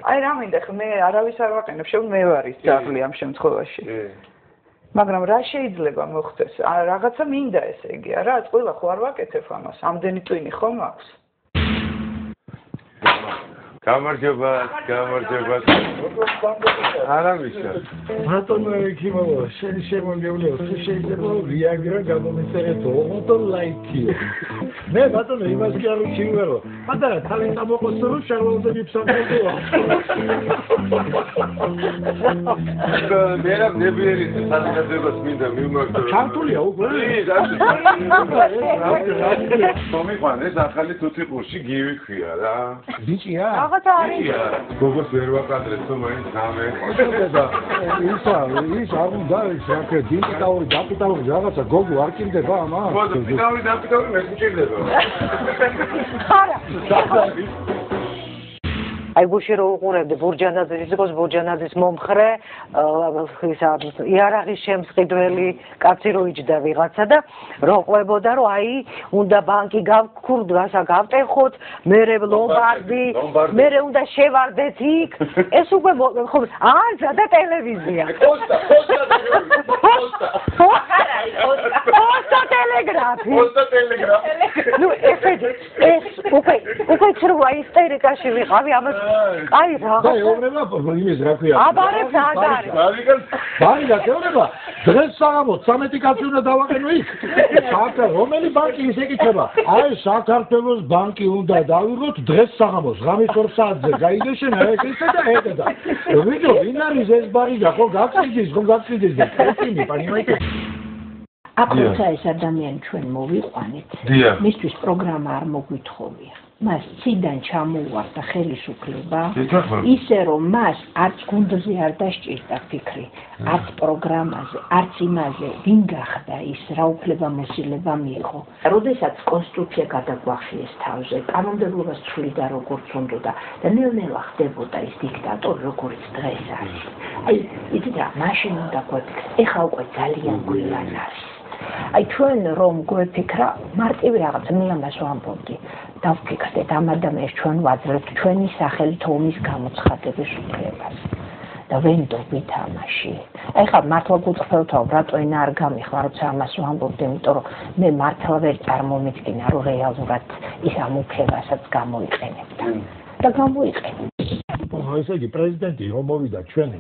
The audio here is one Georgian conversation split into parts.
აი რა მინდა ხე მე არავის არ ვაყენებ, შევ მე ვარ ის ძაღლი ამ შემთხვევაში. მაგრამ რა შეიძლება მოხდეს? რაღაცა მინდა ესე იგი, არა? ყველა ხო არ ვაკეთებ ამას. ამდენი ტვინი ხომ აქვს? გამარჯობა. არა მიშა. ბატონო ექიმოვო, შენ შემოგევლეო, თუ შეიძლება ვიაგრა გამომეწერეთო, ოღონდ ლაიქი. მე ბატონო იმას კი არ ვჩივერო. პატარა თალენტა მოყოსო რომ შარვალდები ფსამბოდოა. მე რა ნებიერი საზოგადოებას მინდა მივმართო. ჩართულია უკვე? მომიყვანეს ახალი თუთიყურში გივი ქვია რა. ბიჭია? რაღაცა არის. გოგოს ვერ ვაკადრეთ, თუ მაინც გამე. ის არ უნდა ის რა დინტაური დაპიტაური რაღაცა გოგო არ კიდება ამას? ხო, დაპიტაური მე გჭირდება. არა. აი გუში რო უყურებდი ბურჯანაძის ისგოს ბურჯანაძის მომხრე ისა იარაღის შემსყიდველი კაცი რო იჯდა ვიღაცა და რო ყვებოდა რომ აი უნდა ბანკი გავქურდვასა გავტეხოთ მერე ლომბარდი მერე უნდა შევარდეთ იქ ეს უკვე ხო აზა და ტელევიზია პოსტა ტელეგრაფი ნუ ეს უკვე ცრუა ისტერიკაში ვიყავი ამას აი რა და ეუბნება იმის რა ქვია აბარებს აგარი ბარი და ეუბნება დღეს საღამოს 13 კაცი უნდა დავაყენო იქ რომელი ბანკი ისე ეკითხება აი საქართველოს ბანკი უნდა დავიღოთ დღეს საღამოს ღამის 2 საათზე გაიგეშენ ესა და ეგ და ვიდეო ვინ არის ეს ბარი და ხო გაგწიდის და წინი პანიმაიკე აკროცა ეს ადამიანი ჩვენ მოვიყვანეთ მისთვის პროგრამა არ მოგვითხოვია მას ციდან ჩამოუვარდა ხელისუფლება ისე რომ მას არც გუნდზე არ დასჭირდა ფიქრი არც პროგრამაზე არც იმაზე ვინ გახდა ის რა უფლებამოსილება მიიღო როდესაც კონსტიტუცია გადაგვახიეს თავზე კანონმდებლობას ცვლიდა როგორც უნდა და ნელ-ნელა ხდებოდა ის დიქტატორი როგორც დღეს არის აი იცით რა მაშინ უნდა გვეფიქროთ ეხლა უკვე ძალიან გვიან არის აი ჩვენ რომ გვეფიქრა მარტივი რაღაცა მე ამას ვამბობდი დავფიქრდეთ ამ ადამიანს ჩვენ ვაძლევთ ჩვენი სახელით ომის გამოცხადების უფლებას და ვენდობთ ამაში აი ხა მართლა გუწევთავ რატო ენა არ გამიხვა როცა ამას ვამბობდი იმიტომ რომ მე მართლა ვერ წარმომიდგინა რომ რეალურად ის ამ უფლებასაც გამოიყენებდა და გამოიყენებდა ესე იგი პრეზიდენტი რომ მოვიდა ჩვენი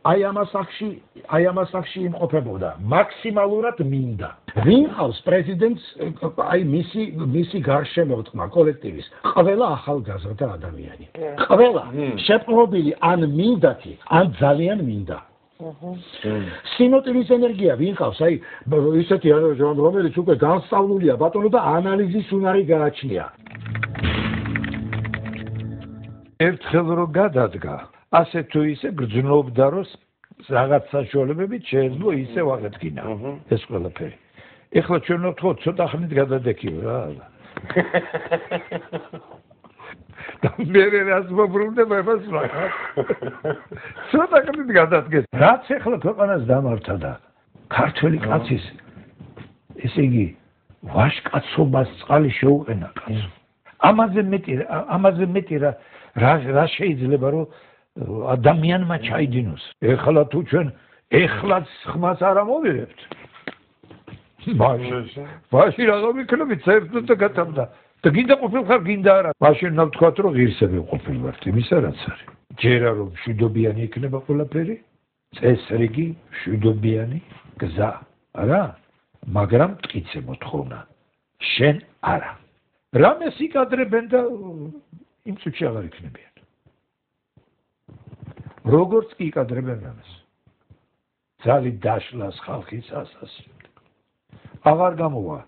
აი ამას სახში იმყოფებოდა მაქსიმალურად მინდა ვინ ხავს პრეზიდენტს აი მისი გარშემო თქმა კოლექტივის ყველა ახალგაზრდა ადამიანი ყველა შეპყრობილი ან მინდათი ან ძალიან მინდა სინოტივის ენერგია ვინ ხავს აი ისეთი რომელიც უკვე განსწავლულია ბატონო და ანალიზის უნარი გააჩნია ერთხელ რო გადადგა ასე თუ ისე გრძნობდა რომ რაღაც საშუალებებით შეიძლება ისე ვაღეთქინა ეს ყველაფერი ეხლა ჩვენ ვთქო ცოტა ხნით გადადექიო რა და მე რას მოbrunდება ეს რა ცოტა ხნით გადადგეს რაც ეხლა ქვეყანას დამართა და ქართველი კაცის ესე იგი ვაშკაცობას წყალი შეუყენა კაცო ამაზე მეტი რა შეიძლება რომ ადამიანმა ჩაიდინოს ეხლა თუ ჩვენ ეხლაც ხმას არ ამოვიღებთ მაშინ რაღა ვიქნებით საერთოდ და გათამდა და გინდა ყოფილხარ გინდა არა მაშინ უნდა ვთქვათ რომ ღირსები ყოფილვართ იმისა რაც არის ჯერა რომ მშვიდობიანი იქნება ყველაფერი წესრიგი მშვიდობიანი გზა არა მაგრამ მტკიცე მოთხოვნა შენ არა რამეს იკადრებენ და იმ წუთში აღარ იქნებიან როგორც კი იკადრებენ რამეს ძალი დაშლას ხალხის ასასი აღარ გამოვა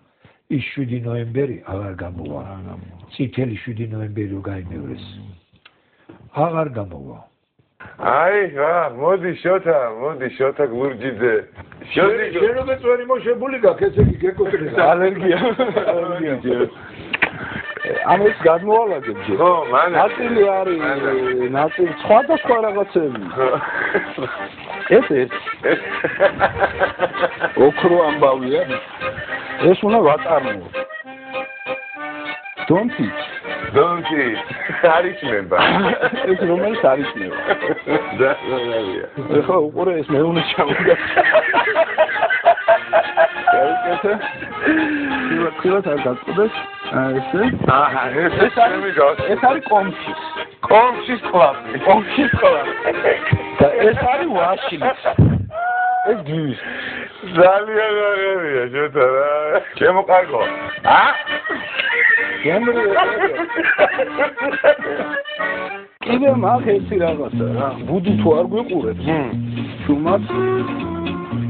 ის 7 ნოემბერი აღარ გამოვა წითელი 7 ნოემბერი რო გაიმეორეს აღარ გამოვა აი რა მოდი შოთა გურჯიძე შენობის ვერი მოშებული გაქვს ესე იგი გეკუთვნის ალერგია ამის გადმოვალაგებ ჯერ. ხო, მანე. ნაწილი არის, ნაწილი სხვადასხვა რაღაცები. ეს ოქრო ამბავია. ეს უნდა ვაწარმოო. Don't teach. დონჩი არიშნება ეს რომელიც არიშნება და ეხლა უყურე ეს მეუნე ჩამოვიდა ხილათ არ გაწყვეტეს ესე ეს არის კომშის კლუბი და ეს არის ვაშინის ეს გივის ძალიან აღარია შეთარა შემოყარგო კიდე მაგ ერთი რაღაცა რა ბუდი თუ არ გვიყურებს ჩუმად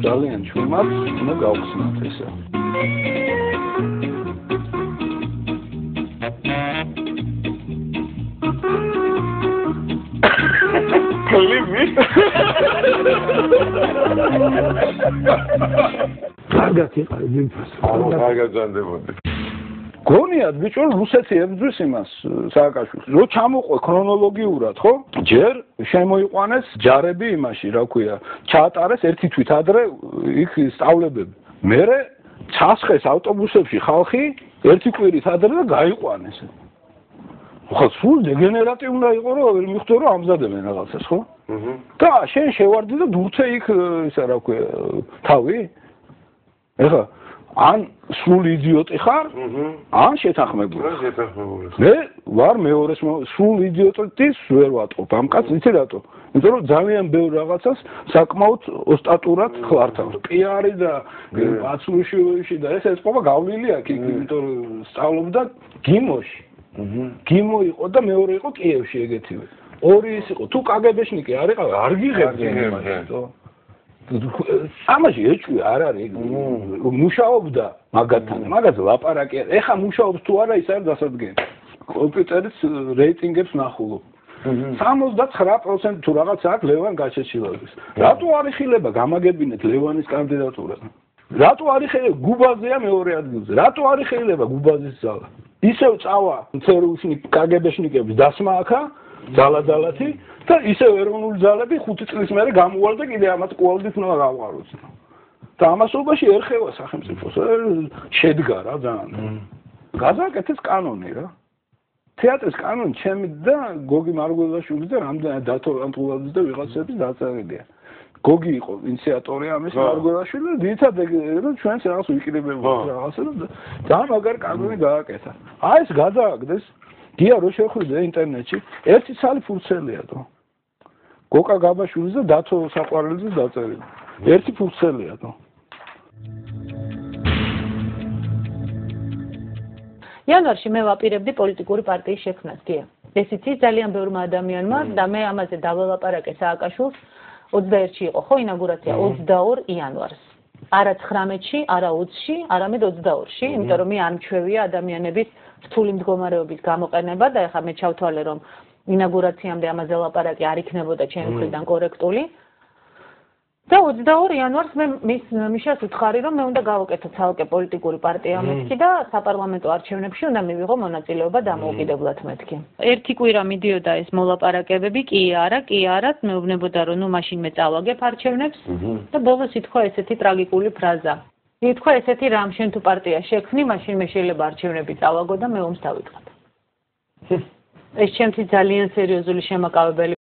ძალიან ჩუმად უნდა გავხსნათ ესე კლიმი კარგად იყარი მიმფას კარგად ზანდებოდი გონიათ ბიჭო რუსეთი ებრძვის იმას სააკაშვილს რო ჩამოყვე ქრონოლოგიურად ხო ჯერ შემოიყვანეს ჯარები იმაში რა ქვია ჩაატარეს ერთი თვით ადრე იქ სწავლებები მერე ჩასხეს ავტობუსებში ხალხი ერთი კვირით ადრე და გაიყვანეს ხო სულ დეგენერატი უნდა იყო რომ ვერ მიხვდე რომ ამზადებენ რაღაცას ხო და შენ შევარდი და დურთე იქ ისა რა ქვია თავი ეხა ან სულ იდიოტი ხარ ან შეთანხმებული მე ვარ მეორეს სულ იდიოტის ვერ ვატყობ ამ კაცს იცი რატო იმიტომ რომ ძალიან ბევრ რაღაცას საკმაოდ ოსტატურად ხლართავ პიარი და აცუშიში და ეს ეწყობა გავლილი აქვს იმიტომ რომ სწავლობდა გიმოში გიმო იყო და მეორე იყო კიევში ეგეთივე ორი ის იყო თუ კგბ-შნიკი არ იყავ არ გიღებდი ამაში ეჭვი არ არის მუშაობდა მაგათთან მაგაც ლაპარაკი ეხა მუშაობს თუ არა ის არის დასადგენი კომპიუტერის რეიტინგებს ნახულობ 79% თუ რაღაც აქვს ლევან გაჩეჩილაძის რატო არ იხილება გამაგებინეთ ლევანის კანდიდატურა რატო არ იხილება გუბაზეა მეორე ადგილზე რატო არ იხილება გუბაზის ძალა ისევ წავა წერუშნი კგბ-შნიკების დასმა აქა ძალადალათი და ისევ ეროვნული ძალები 5 წლის მერე გამოვალ და კიდე ამათ კვალდით უნდა გავყაროს და ამასობაში ერხევა სახელმწიფოს შედგა რა ძალიან გაზაკეთეს კანონი რა თეატრის კანონი ჩემი და გოგი მარგველაშვილის და რამდენად დათო ანტულაძის და ვიღაცების დაწერილია გოგი იყო ინიციატორი ამის მარგველაშვილი და ძირითადად ჩვენს რაღაც ვიკრიბებულს რაღაცა და მაგარ კანონი გააკეთა აი ეს გადააგდეს გია რო შევხვიდე ინტერნეტში ერთი ცალი ფურცელიათო გოკა გაბაშვილის და დათო საყვარელიძის დაწერილი ერთი ფურცელიათო იანვარში მე ვაპირებდი პოლიტიკური პარტიის შექმნას გია ეს იცი ძალიან ბევრმა ადამიანმა და მე ამაზე დაველაპარაკე სააკაშვილს 21-ში იყო ხო ინაგურაცია 22 იანვარს არა 19-ში არა 20-ში არამედ 22-ში იმიტომ რომ მე არ მჩვევია ადამიანების რთული მდგომარეობის გამოყენება და ეხლა მე ჩავთვალე რომ ინაგურაციამდე ამაზე ლაპარაკი არ იქნებოდა ჩემი მხრიდან კორექტული და 22 იანვარს მე მიშას უთხარი რომ მე უნდა გავაკეთო ცალკე პოლიტიკური პარტია მეთქი და საპარლამენტო არჩევნებში უნდა მივიღო მონაწილეობა დამოუკიდებლად მეთქი ერთი კვირა მიდიოდა ეს მოლაპარაკებები კი არა მეუბნებოდა რომ ნუ მაშინ მე წავაგებ არჩევნებს და ბოლოს ითქვა ესეთი ტრაგიკული ფრაზა ითქვა ესეთი რამ შენ თუ პარტია შექმნი მაშინ მე შეიძლება არჩევნები წავაგო და მე ომს დავიწყებ ეს ჩემთვის ძალიან სერიოზული შემაკავებელი